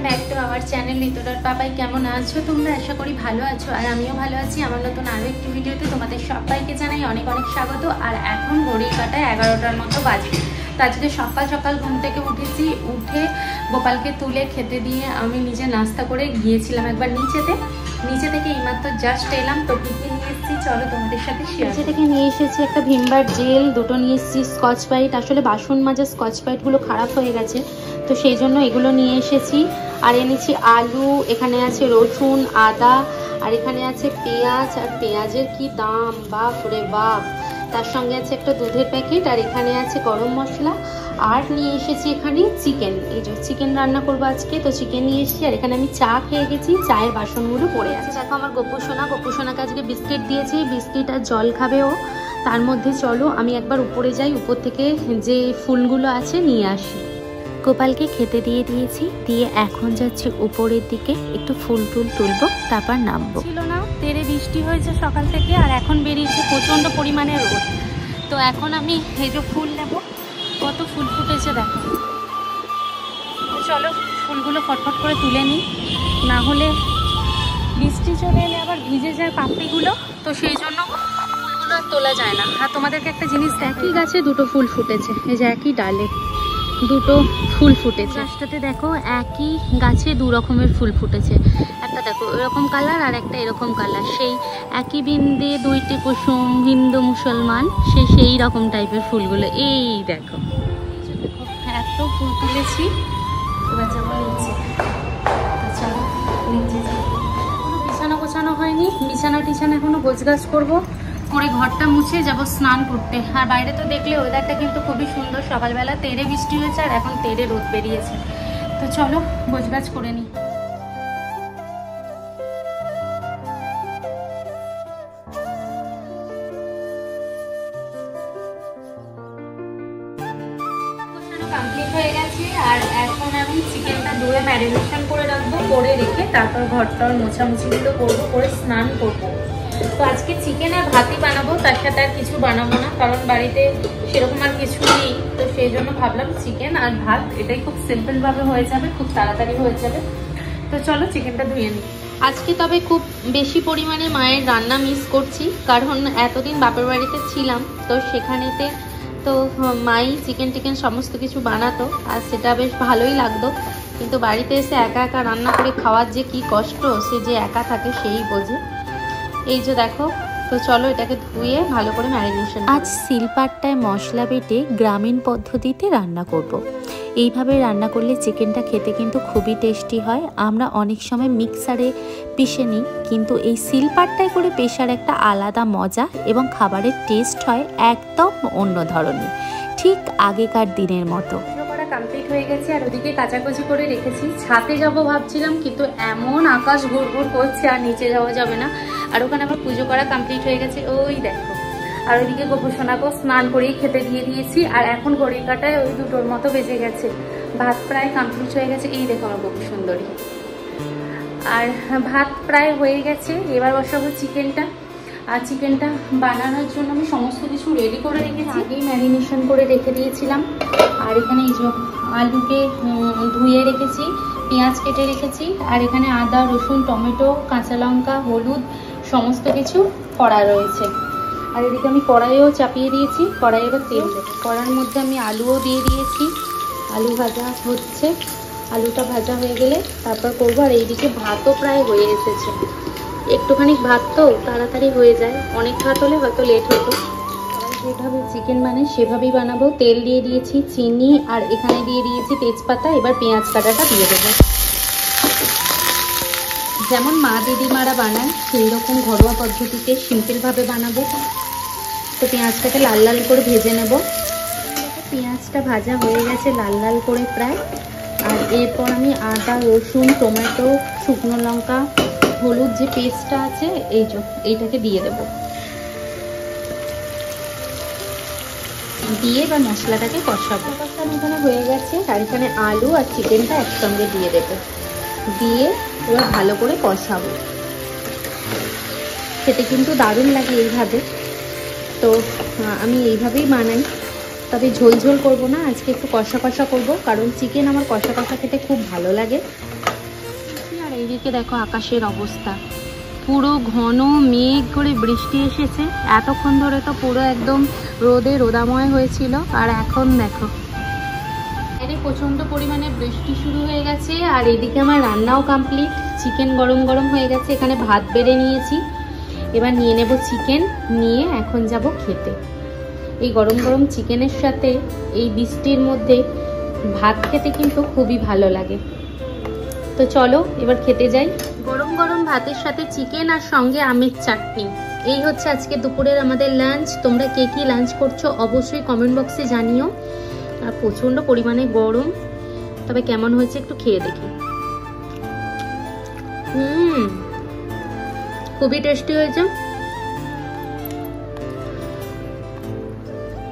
Back to our channel নিতুডার পাপাই। কেমন আছো তোমরা? আশা করি ভালো আছো, আর আমিও ভালো আছি। আমার নতুন আরও একটি ভিডিওতে তোমাদের সবাইকে জানাই অনেক অনেক স্বাগত। আর এখন ঘড়ির কাটায় 11টার মতো বাজে। তো আজকে সকাল সকাল ঘুম থেকে উঠেছি, উঠে গোপালকে তুলে খেতে দিয়ে আমি নিজে নাস্তা করে গিয়েছিলাম একবার নিচে থেকে এইমাত্র জাস্ট এলাম। তো কী কী নিয়ে এসেছি চলো তোমাদের সাথে শেয়ার। নিচে থেকে নিয়ে এসেছি একটা ভিমবার জেল, দুটো নিয়ে এসেছি স্কচ ব্রাইট। আসলে বাসন মাজা স্কচ ব্রাইটগুলো খারাপ হয়ে গেছে, তো সেই জন্য এগুলো নিয়ে এসেছি। আর এনেছি আলু, এখানে আছে রসুন, আদা, আর এখানে আছে পেঁয়াজ। আর পেঁয়াজের কি দাম, বাপ রে বাপ। তার সঙ্গে আছে একটা দুধের প্যাকেট, আর এখানে আছে গরম মশলা। আর নিয়ে এসেছি এখানে চিকেন। এই যে চিকেন রান্না করবো আজকে, তো চিকেন নিয়ে এসেছি। আর এখানে আমি চা খেয়ে গেছি, চায়ের বাসনগুলো পড়ে আছে। দেখো আমার গোপুসোনাকে আজকে বিস্কিট দিয়েছি, বিস্কিট আর জল খাবে ও। তার মধ্যে চলো আমি একবার উপরে যাই, উপর থেকে যে ফুলগুলো আছে নিয়ে আসি। গোপালকে খেতে দিয়ে দিয়েছি, দিয়ে এখন যাচ্ছি উপরের দিকে, একটু ফুল তুলবো, তারপর নামবো। ছিল না, তেরে বৃষ্টি হয়েছে সকাল থেকে, আর এখন বেরিয়েছে প্রচণ্ড পরিমাণে রোদ। তো এখন আমি এই যে ফুল নেব, কত ফুল ফুটেছে দেখো। চলো ফুলগুলো ফটফট করে তুলে নিই, না হলে বৃষ্টি চলে এলে আবার ভিজে যায় পাপড়িগুলো, তো সেই জন্য ফুলগুলো আর তোলা যায় না। আর তোমাদেরকে একটা জিনিস, একই গাছে দুটো ফুল ফুটেছে, এই যে একই ডালে দুটো ফুল ফুটেছে। গাছটাতে দেখো একই গাছে দু রকমের ফুল ফুটেছে, একটা দেখো এরকম কালার আর একটা এরকম কালার। সেই একই বিন্দে দুইটি কুসুম হিন্দু মুসলমান, সেই রকম টাইপের ফুলগুলো। এই দেখো এত ফুল তুলেছি। এবার যাবো নিচে, চলো নিচে যাবো। কোনো বিছানা গোছানো হয়নি, বিছানা টিছানা এখনো গোছগাছ করবো, করে ঘরটা মুছে যাব স্নান করতে। আর বাইরে তো দেখলে ওয়েদারটা কিন্তু খুবই সুন্দর, সকালবেলা তেরে বৃষ্টি হয়েছে আর এখন তেরে রোদ বেরিয়েছে। তো চলো গোছগাছ করে নিই। কমপ্লিট হয়ে গেছে, আর এখন আমি চিকেনটা ধুয়ে ম্যারিনেশন করে রাখবো, করে রেখে তারপর ঘরটার মোছামুছিগুলো করবো, করে স্নান করবো। তো আজকে চিকেন আর ভাতই বানাবো, তার সাথে আর কিছু বানাবো না, কারণ বাড়িতে সেরকম আর কিছু নেই। তো সেই জন্য ভাবলাম চিকেন আর ভাত, এটাই খুব সিম্পলভাবে হয়ে যাবে, খুব তাড়াতাড়ি হয়ে যাবে। তো চলো চিকেনটা ধুয়ে নিই। আজকে তবে খুব বেশি পরিমাণে মায়ের রান্না মিস করছি, কারণ এতদিন বাপের বাড়িতে ছিলাম, তো সেখানেতে তো মাই চিকেন টিকেন সমস্ত কিছু বানাতো, আর সেটা বেশ ভালোই লাগতো। কিন্তু বাড়িতে এসে একা একা রান্না করে খাওয়ার যে কি কষ্ট, সে যে একা থাকে সেই বোঝে। এই যে দেখো, তো চলো এটাকে ধুয়ে ভালো করে ম্যারিনেশন। আজ শিলপাট্টায় মশলা বেটে গ্রামীণ পদ্ধতিতে রান্না করব। এইভাবে রান্না করলে চিকেনটা খেতে কিন্তু খুবই টেস্টি হয়। আমরা অনেক সময় মিক্সারে পিষে নিই, কিন্তু এই শিলপাট্টায় করে পেশার একটা আলাদা মজা এবং খাবারের টেস্ট হয় একদম অন্য ধরনের, ঠিক আগেকার দিনের মতো। কমপ্লিট হয়ে গেছে, আর ওদিকে কাচাকুচি করে রেখেছি। ছাদে যাবো ভাবছিলাম, কিন্তু এমন আকাশ ঘুরঘুর করছে আর নিচে যাওয়া যাবে না। আর ওখানে আবার পুজো করা কমপ্লিট হয়ে গেছে, ওই দেখো। আর ওইদিকে গোপুসোনাকেও স্নান করেই খেতে দিয়ে দিয়েছি। আর এখন ঘড়ির কাটায় ওই 2টোর মতো বেজে গেছে, ভাত প্রায় কমপ্লিট হয়ে গেছে। এই দেখো আমার গোপু সুন্দরী। আর ভাত প্রায় হয়ে গেছে, এবার বসাবো চিকেনটা। আর চিকেনটা বানানোর জন্য আমি সমস্ত কিছু রেডি করে রেখেছি, আগেই ম্যারিনেশন করে রেখে দিয়েছিলাম। আর এখানে এই যে আলুকে ধুয়ে রেখেছি, পেঁয়াজ কেটে রেখেছি, আর এখানে আদা রসুন টমেটো কাঁচা লঙ্কা হলুদ সমস্ত কিছু করা রয়েছে। আর এদিকে আমি কড়াইও চাপিয়ে দিয়েছি, কড়াই এবার তেল দেবো। কড়াইয়ের মধ্যে আমি আলুও দিয়ে দিয়েছি, আলু ভাজা হচ্ছে। আলুটা ভাজা হয়ে গেলে তারপর করবো। আর এইদিকে ভাতও প্রায় হয়ে এসেছে, একটুখানি ভাত তো তাড়াতাড়ি হয়ে যায়, অনেক ভাত হলে হয়তো লেট হতো। যেভাবে চিকেন বানাই সেভাবেই বানাবো। তেল দিয়ে দিয়েছি, চিনি, আর এখানে দিয়ে দিয়েছি তেজপাতা। এবার পেঁয়াজ কাটাটা দিয়ে দেবো, যেমন মা দিদিমারা বানায় সেই রকম ঘরোয়া পদ্ধতিতে সিম্পলভাবে বানাবো। তো পেঁয়াজটাকে লাল লাল করে ভেজে নেব। পেঁয়াজটা ভাজা হয়ে গেছে লাল লাল করে প্রায়। আর এরপর আমি আদা রসুন টমেটো শুকনো লঙ্কা হলুদ যে পেস্টটা আছে এইটাকে দিয়ে দেব, দিয়ে এবার মশলাটাকে কষাবো। কষানো এখানে হয়ে গেছে, আর এখানে আলু আর চিকেনটা একসঙ্গে দিয়ে দেবো, দিয়ে এবার ভালো করে কষাবো। খেতে কিন্তু দারুণ লাগে এইভাবে, তো আমি এইভাবেই বানাই। তবে ঝোল ঝোল করবো না, আজকে একটু কষা কষা করবো, কারণ চিকেন আমার কষা কষা খেতে খুব ভালো লাগে। চারিদিকে দেখো আকাশের অবস্থা, পুরো ঘন মেঘ করে বৃষ্টি এসেছে। এতক্ষণ ধরে তো পুরো একদম রোদে রোদাময় হয়েছিল, আর এখন দেখো প্রচন্ড পরিমাণে বৃষ্টি শুরু হয়ে গেছে। আর এদিকে আমার রান্নাও কমপ্লিট, চিকেন গরম গরম হয়ে গেছে, এখানে ভাত বেড়ে নিয়েছি। এবার নিয়ে নেব চিকেন, নিয়ে এখন যাব খেতে। এই গরম গরম চিকেনের সাথে এই বৃষ্টির মধ্যে ভাত খেতে কিন্তু খুবই ভালো লাগে। তো চলো এবার খেতে যাই। গরম গরম ভাতের সাথে চিকেন আর সঙ্গে আমের চাটনি, এই হচ্ছে আজকে দুপুরের আমাদের লাঞ্চ। তোমরা কে কি লাঞ্চ করছো অবশ্যই কমেন্ট বক্সে জানিও। আর প্রচন্ড পরিমাণে গরম, তবে কেমন হয়েছে একটু খেয়ে দেখি। খুবই টেস্টি হয়েছে।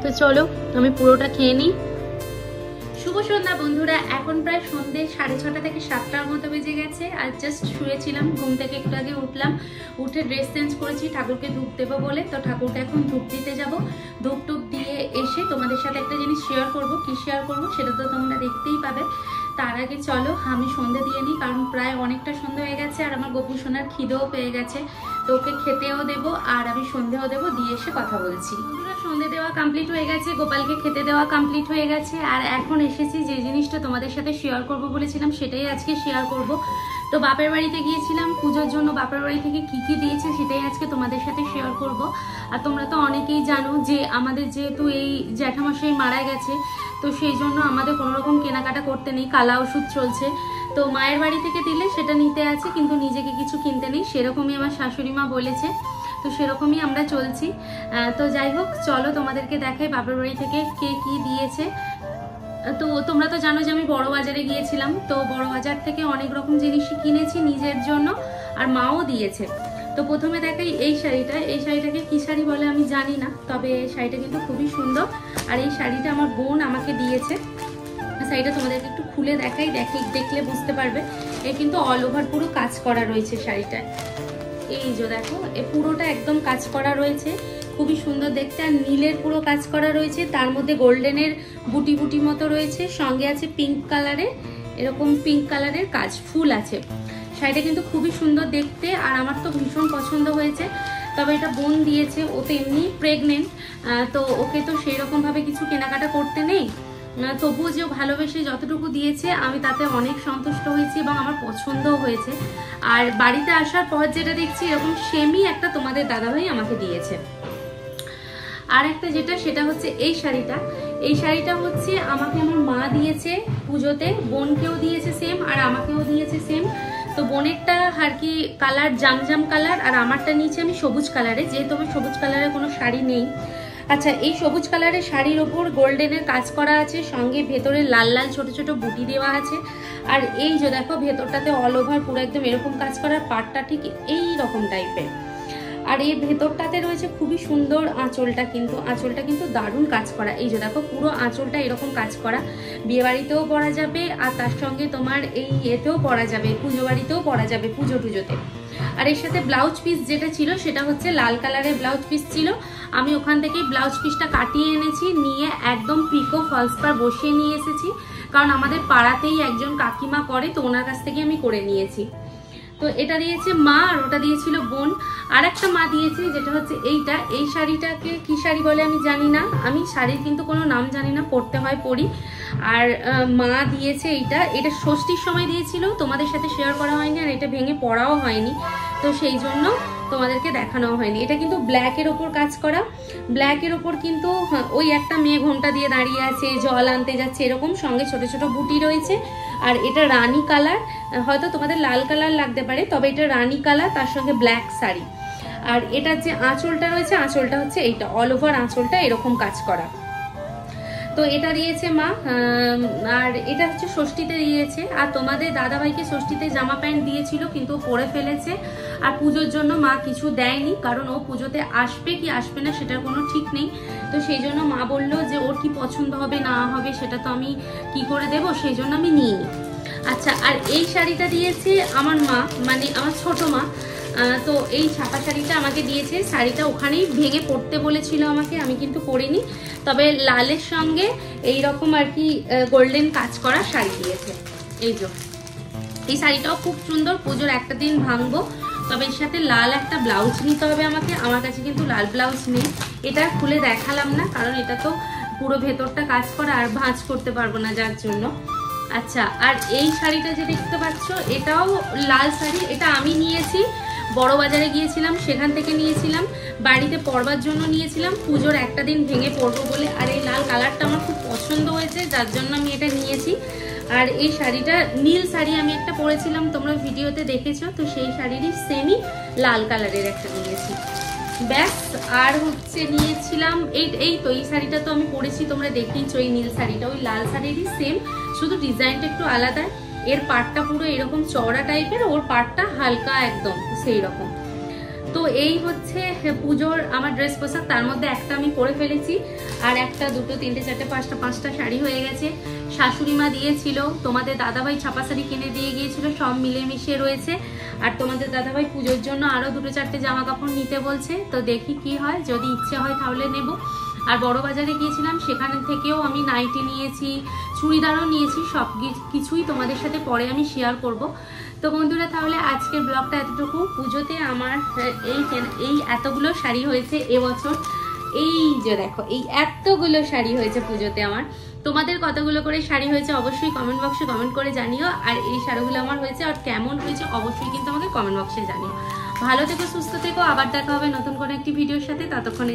তো চলো আমি পুরোটা খেয়ে নিই। শুভ সন্ধ্যা বন্ধুরা, এখন প্রায় সন্ধ্যে 6:30 থেকে 7টার মতো বেজে গেছে। আর জাস্ট শুয়েছিলাম, ঘুম থেকে একটু আগে উঠলাম, উঠে ড্রেস চেঞ্জ করেছি ঠাকুরকে ধূপ দেবো বলে। তো ঠাকুরকে এখন ধূপ দিতে যাব। ধূপ টুপ দিয়ে এসে তোমাদের সাথে একটা জিনিস শেয়ার করব। কি শেয়ার করবো সেটা তো তোমরা দেখতেই পাবে। তার আগে চলো আমি সন্ধে দিয়ে নিই, কারণ প্রায় অনেকটা সন্ধে হয়ে গেছে আর আমার গপু সোনার খিদেও পেয়ে গেছে। তো ওকে খেতেও দেবো আর আমি সন্ধেও দেবো, দিয়ে এসে কথা বলছি। সন্ধে দেওয়া কমপ্লিট হয়ে গেছে, গোপালকে খেতে দেওয়া কমপ্লিট হয়ে গেছে। আর এখন এসেছি যে জিনিসটা তোমাদের সাথে শেয়ার করব বলেছিলাম সেটাই আজকে শেয়ার করব। তো বাপের বাড়িতে গিয়েছিলাম পুজোর জন্য, বাপের বাড়ি থেকে কি কি দিয়েছে সেটাই আজকে তোমাদের সাথে শেয়ার করব। আর তোমরা তো অনেকেই জানো যে আমাদের যেহেতু এই জ্যাঠামশাই মারা গেছে, তো সেই জন্য আমাদের কোনো রকম কেনাকাটা করতে নেই, কালা ওষুধ চলছে। তো মায়ের বাড়ি থেকে দিলে সেটা নিতে আছে, কিন্তু নিজেকে কিছু কিনতে নেই, সেরকমই আমার শাশুড়ি মা বলেছে। তো সেরকমই আমরা চলছি। তো যাই হোক চলো তোমাদেরকে দেখাই বাপের বাড়ি থেকে কে কি দিয়েছে। তো তোমরা তো জানো যে আমি বড় বাজারে গিয়েছিলাম, তো বড় বাজার থেকে অনেক রকম জিনিসই কিনেছি নিজের জন্য, আর মাও দিয়েছে। তো প্রথমে দেখাই এই শাড়িটা। এই শাড়িটাকে কি শাড়ি বলে আমি জানি না, তবে শাড়িটা কিন্তু খুবই সুন্দর। আর এই শাড়িটা আমার বোন আমাকে দিয়েছে। শাড়িটা তোমাদেরকে একটু খুলে দেখাই, দেখলে বুঝতে পারবে। এ কিন্তু অল ওভার পুরো কাজ করা রয়েছে শাড়িটায়। এই যে দেখো, এ পুরোটা একদম কাজ করা রয়েছে, খুবই সুন্দর দেখতে। আর নীলের পুরো কাজ করা রয়েছে, তার মধ্যে গোল্ডেনের বুটি বুটি মতো রয়েছে, সঙ্গে আছে পিঙ্ক কালারের, এরকম পিঙ্ক কালারের কাজ ফুল আছে। শাড়িটা কিন্তু খুবই সুন্দর দেখতে, আর আমার তো ভীষণ পছন্দ হয়েছে। তবে এটা বোন দিয়েছে, ও তো এমনি প্রেগনেন্ট, তো ওকে তো সেই রকম ভাবে কিছু কেনাকাটা করতে নেই। তবুও যে ভালোবেসে যতটুকু দিয়েছে আমি তাতে অনেক সন্তুষ্ট হয়েছি এবং আমার পছন্দও হয়েছে। আর বাড়িতে আসার পর যেটা দেখছি এরকম সেমই একটা তোমাদের দাদাভাই আমাকে দিয়েছে। আর একটা যেটা সেটা হচ্ছে এই শাড়িটা। এই শাড়িটা হচ্ছে আমাকে আমার মা দিয়েছে পুজোতে, বোনকেও দিয়েছে সেম আর আমাকেও দিয়েছে সেম। তো বোনেরটা আর কি কালার জামজাম কালার, আর আমারটা নিচে আমি সবুজ কালারে, যেহেতু আমার সবুজ কালারের কোনো শাড়ি নেই। আচ্ছা, এই সবুজ কালারের শাড়ির ওপর গোল্ডেনের কাজ করা আছে, সঙ্গে ভেতরে লাল লাল ছোট ছোট বুটি দেওয়া আছে। আর এই যে দেখো ভেতরটাতে অল ওভার পুরো একদম এরকম কাজ করার, পাটটা ঠিক এই রকম টাইপের। আর এই ভেতরটাতে রয়েছে খুবই সুন্দর আঁচলটা, কিন্তু আঁচলটা কিন্তু দারুণ কাজ করা। এই যে দেখো পুরো আঁচলটা এরকম কাজ করা, বিয়ে বাড়িতেও পরা যাবে আর তার সঙ্গে তোমার এই এতেও পরা যাবে, পুজো বাড়িতেও পরা যাবে, পুজো টুজোতে। আর এর সাথে ব্লাউজ পিস যেটা ছিল সেটা হচ্ছে লাল কালারের ব্লাউজ পিস ছিল। আমি ওখান থেকে ব্লাউজ পিসটা কাটিয়ে এনেছি, নিয়ে একদম পিকো ফলস পার বসিয়ে নিয়ে এসেছি, কারণ আমাদের পাড়াতেই একজন কাকিমা করে, তো ওনার কাছ থেকে আমি করে নিয়েছি। তো এটা দিয়েছে মা আর ওটা দিয়েছিল বোন। আর একটা মা দিয়েছে যেটা হচ্ছে এইটা। এই শাড়িটাকে কি শাড়ি বলে আমি জানি না, আমি শাড়ির কিন্তু কোনো নাম জানি না, পরতে হয় পরি। আর মা দিয়েছে এইটা, এটা ষষ্ঠীর সময় দিয়েছিল, তোমাদের সাথে শেয়ার করা হয়নি, আর এটা ভেঙে পড়াও হয়নি, তো সেই জন্য তোমাদেরকে দেখানো হয়নি। এটা কিন্তু ব্ল্যাকের ওপর কাজ করা, ব্ল্যাকের ওপর কিন্তু ওই একটা মেয়ে ঘোমটা দিয়ে দাঁড়িয়ে আছে, জল আনতে যাচ্ছে এরকম, সঙ্গে ছোট ছোট বুটি রয়েছে। আর এটা রানী কালার, হয়তো তোমাদের লাল কালার লাগতে পারে, তবে এটা রানী কালার, তার সঙ্গে ব্ল্যাক শাড়ি। আর এটার যে আঁচলটা রয়েছে, আঁচলটা হচ্ছে এইটা, অল ওভার আঁচলটা এরকম কাজ করা। তো এটা দিয়েছে মা। আর এটা হচ্ছে ষষ্ঠীতে দিয়েছে। আর তোমাদের দাদাভাইকে ষষ্ঠীতে জামা প্যান্ট দিয়েছিল, কিন্তু ও পরে ফেলেছে। আর পুজোর জন্য মা কিছু দেয়নি, কারণ ও পুজোতে আসবে কি আসবে না সেটার কোনো ঠিক নেই। তো সেই জন্য মা বললো যে ওর কি পছন্দ হবে না হবে সেটা তো আমি কি করে দেবো, সেই জন্য আমি নিইনি। আচ্ছা, আর এই শাড়িটা দিয়েছে আমার মা, মানে আমার ছোট মা। তো এই ছাপা শাড়িটা আমাকে দিয়েছে, শাড়িটা ওখানেই ভেঙে পড়তে বলেছিল আমাকে, আমি কিন্তু পরিনি। তবে লালের সঙ্গে এই রকম আর কি গোল্ডেন কাজ করা শাড়ি দিয়েছে। এই যে এই শাড়িটাও খুব সুন্দর, পুজোর একটা দিন ভাঙবো। তবে এর সাথে লাল একটা ব্লাউজ নিতে হবে আমাকে, আমার কাছে কিন্তু লাল ব্লাউজ নেই। এটা খুলে দেখালাম না কারণ এটা তো পুরো ভেতরটা কাজ করা আর ভাঁজ করতে পারবো না যার জন্য। আচ্ছা, আর এই শাড়িটা যে দেখতে পাচ্ছ এটাও লাল শাড়ি, এটা আমি নিয়েছি, বড় বাজারে গিয়েছিলাম সেখান থেকে নিয়েছিলাম, বাড়িতে পরবার জন্য নিয়েছিলাম, পুজোর একটা দিন ভেঙে পরবো বলে। আর এই লাল কালারটা আমার খুব পছন্দ হয়েছে যার জন্য আমি এটা নিয়েছি। আর এই শাড়িটা নীল শাড়ি আমি একটা পরেছিলাম, তোমরা ভিডিওতে দেখেছো, তো সেই শাড়িরই সেমই লাল কালারের একটা নিয়েছি। ব্যাস, আর হচ্ছে নিয়েছিলাম এই তো এই শাড়িটা তো আমি পরেছি, তোমরা দেখেইছো, এই নীল শাড়িটা ওই লাল শাড়িরই সেম, শুধু ডিজাইনটা একটু আলাদা। এর পাটটা পুরো এরকম চওড়া টাইপের, ওর পাটটা হালকা একদম সেই রকম। তো এই হচ্ছে পুজোর আমার ড্রেস পোশাক, তার মধ্যে একটা আমি পরে ফেলেছি, আর একটা, দুটো, তিনটে, চারটে, পাঁচটা শাড়ি হয়ে গেছে। শাশুড়ি মা দিয়েছিল, তোমাদের দাদাভাই ছাপা শাড়ি কিনে দিয়ে গিয়েছিল, সব মিলেমিশে রয়েছে। আর তোমাদের দাদাভাই পুজোর জন্য আরো দুটো চারটে জামা কাপড় নিতে বলছে, তো দেখি কি হয়, যদি ইচ্ছে হয় তাহলে নেব। আর বড় বাজারে গিয়েছিলাম, সেখানে থেকেও আমি নাইটি নিয়েছি, চুড়িদারও নিয়েছি, সব কিছুই তোমাদের সাথে পরে আমি শেয়ার করব। তো বন্ধুরা, তাহলে আজকের ব্লগটা এতটুকু। পুজোতে আমার এই এতগুলো শাড়ি হয়েছে এবছর, এই যে দেখো এই এতগুলো শাড়ি হয়েছে পুজোতে আমার। তোমাদের কতগুলো করে শাড়ি হয়েছে অবশ্যই কমেন্ট বক্সে কমেন্ট করে জানিও। আর এই শাড়িগুলো আমার হয়েছে আর কেমন হয়েছে অবশ্যই কিন্তু আমাকে কমেন্ট বক্সে জানিও। ভালো থেকো, সুস্থ থেকো, আবার দেখা হবে নতুন কোনো একটি ভিডিওর সাথে। ততক্ষণে